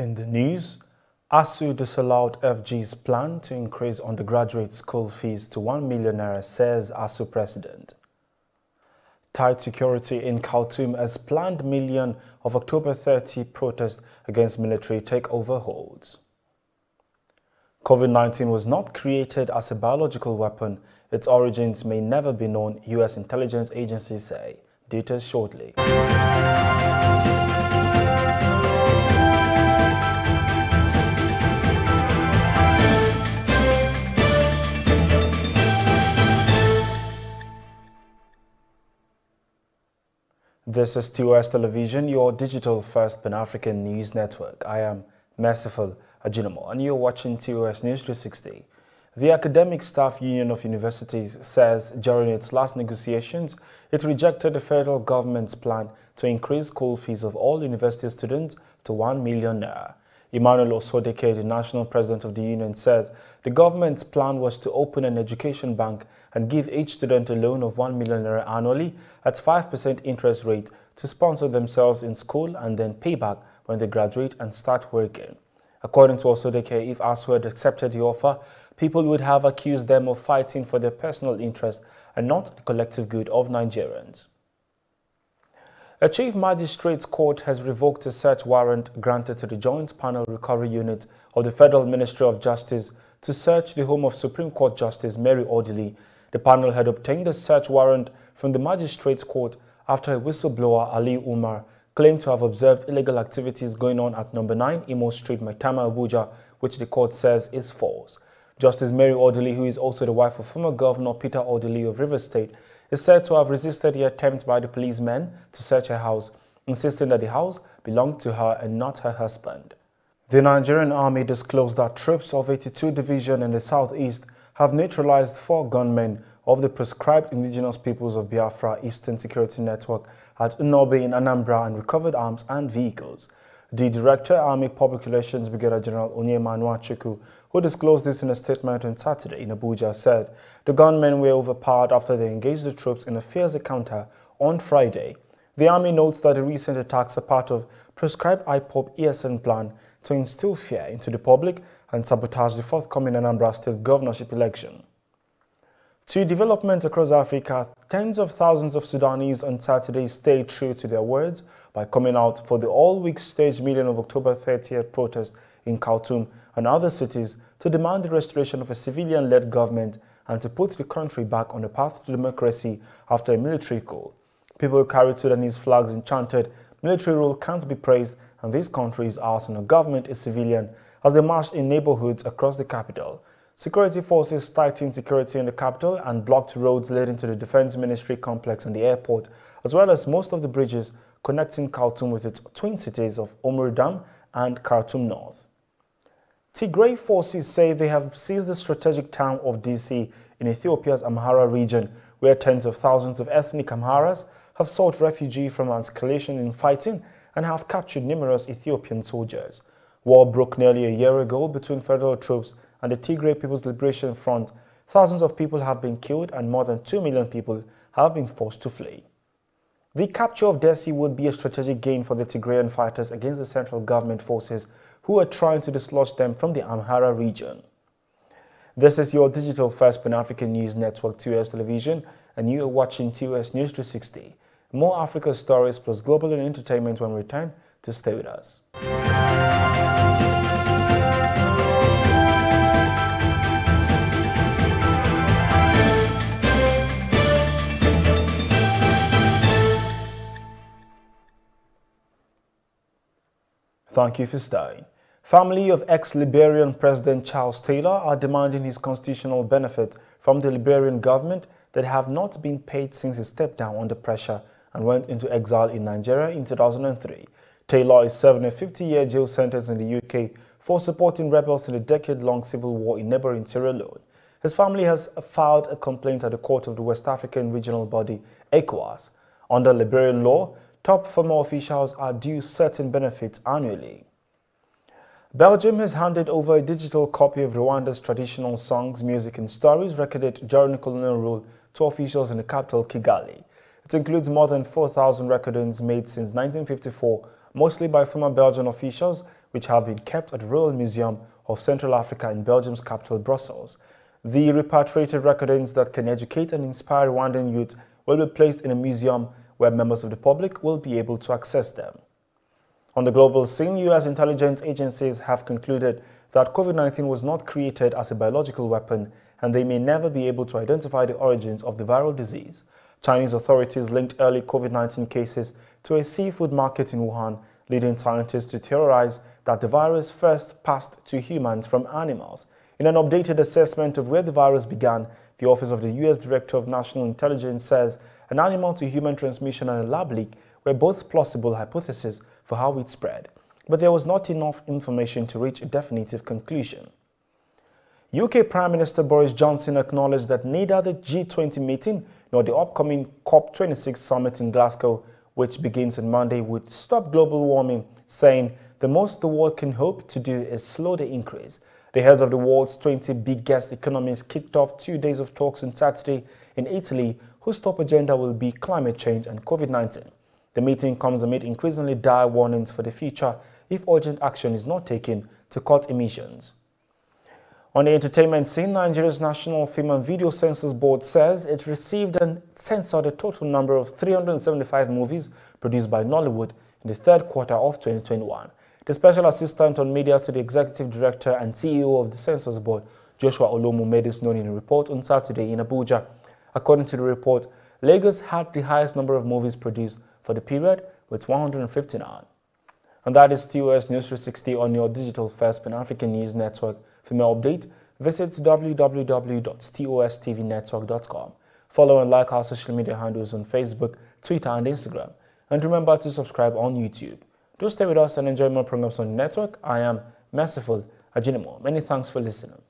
In the news, ASUU disallowed FG's plan to increase undergraduate school fees to 1 million naira, says ASUU president. Tight security in Khartoum as planned million of October 30 protest against military takeover holds. COVID-19 was not created as a biological weapon. Its origins may never be known, U.S. intelligence agencies say. Details shortly. This is TOS Television, your digital-first Pan-African news network. I am Merciful Ajinomo, and you're watching TOS News 360. The Academic Staff Union of Universities says during its last negotiations, it rejected the federal government's plan to increase school fees of all university students to 1 million naira. Emmanuel Osodeke, the national president of the union, said the government's plan was to open an education bank and give each student a loan of 1 million naira annually at 5% interest rate to sponsor themselves in school and then pay back when they graduate and start working. According to Osodeke, if ASUU had accepted the offer, people would have accused them of fighting for their personal interest and not the collective good of Nigerians. A Chief Magistrate's Court has revoked a search warrant granted to the Joint Panel Recovery Unit of the Federal Ministry of Justice to search the home of Supreme Court Justice Mary Odili. The panel had obtained a search warrant from the Magistrate's Court after a whistleblower, Ali Umar, claimed to have observed illegal activities going on at No. 9 Imo Street, Maitama, Abuja, which the court says is false. Justice Mary Odili, who is also the wife of former Governor Peter Odili of Rivers State, is said to have resisted the attempt by the policemen to search her house, insisting that the house belonged to her and not her husband. The Nigerian Army disclosed that troops of 82 Division in the southeast have neutralized 4 gunmen of the proscribed indigenous peoples of Biafra Eastern Security Network at N1m in Anambra and recovered arms and vehicles. The Director, Army Public Relations Brigadier General Onyema Nwachukwu, who disclosed this in a statement on Saturday in Abuja, said the gunmen were overpowered after they engaged the troops in a fierce encounter on Friday. The Army notes that the recent attacks are part of prescribed IPOB ESN plan to instill fear into the public and sabotage the forthcoming Anambra State governorship election. To developments across Africa, tens of thousands of Sudanese on Saturday stayed true to their words by coming out for the all-week staged meeting of October 30th protest in Khartoum and other cities to demand the restoration of a civilian-led government and to put the country back on the path to democracy after a military coup. People carried Sudanese flags and chanted, "Military rule can't be praised and this country is ours and the government is civilian," as they marched in neighborhoods across the capital. Security forces tightened security in the capital and blocked roads leading to the Defense Ministry complex and the airport, as well as most of the bridges connecting Khartoum with its twin cities of Omurdam and Khartoum North. Tigray forces say they have seized the strategic town of Dessie in Ethiopia's Amhara region, where tens of thousands of ethnic Amharas have sought refuge from escalation in fighting and have captured numerous Ethiopian soldiers. War broke nearly a year ago between federal troops and the Tigray People's Liberation Front. Thousands of people have been killed and more than 2 million people have been forced to flee. The capture of Dessie would be a strategic gain for the Tigrayan fighters against the central government forces who are trying to dislodge them from the Amhara region. This is your digital-first Pan-African news network, TOS Television, and you are watching TOS News 360. More Africa stories plus global and entertainment when we return, to stay with us. Thank you for staying. Family of ex-Liberian President Charles Taylor are demanding his constitutional benefit from the Liberian government that have not been paid since he stepped down under pressure and went into exile in Nigeria in 2003. Taylor is serving a 50-year jail sentence in the UK for supporting rebels in a decade-long civil war in neighboring Sierra Leone. His family has filed a complaint at the court of the West African regional body, ECOWAS. Under Liberian law, top former officials are due certain benefits annually. Belgium has handed over a digital copy of Rwanda's traditional songs, music and stories recorded during colonial rule to officials in the capital, Kigali. It includes more than 4,000 recordings made since 1954, mostly by former Belgian officials, which have been kept at the Royal Museum of Central Africa in Belgium's capital, Brussels. The repatriated recordings that can educate and inspire Rwandan youth will be placed in a museum where members of the public will be able to access them. On the global scene, U.S. intelligence agencies have concluded that COVID-19 was not created as a biological weapon, and they may never be able to identify the origins of the viral disease. Chinese authorities linked early COVID-19 cases to a seafood market in Wuhan, leading scientists to theorize that the virus first passed to humans from animals. In an updated assessment of where the virus began, the Office of the U.S. Director of National Intelligence says an animal-to-human transmission and a lab leak were both plausible hypotheses for how it spread, but there was not enough information to reach a definitive conclusion. UK Prime Minister Boris Johnson acknowledged that neither the G20 meeting nor the upcoming COP26 summit in Glasgow, which begins on Monday, would stop global warming, saying the most the world can hope to do is slow the increase. The heads of the world's 20 biggest economies kicked off 2 days of talks on Saturday in Italy, whose top agenda will be climate change and COVID-19. The meeting comes amid increasingly dire warnings for the future if urgent action is not taken to cut emissions. On the entertainment scene, Nigeria's National Film and Video Censors Board says it received and censored a total number of 375 movies produced by Nollywood in the third quarter of 2021. The Special Assistant on Media to the Executive Director and CEO of the Censors Board, Joshua Olomu, made this known in a report on Saturday in Abuja. According to the report, Lagos had the highest number of movies produced for the period, with 159. And that is TOS News 360 on your digital-first Pan-African News Network. For more updates, visit www.tostvnetwork.com. Follow and like our social media handles on Facebook, Twitter, and Instagram. And remember to subscribe on YouTube. Do stay with us and enjoy more programs on the network. I am Merciful Ajinimo. Many thanks for listening.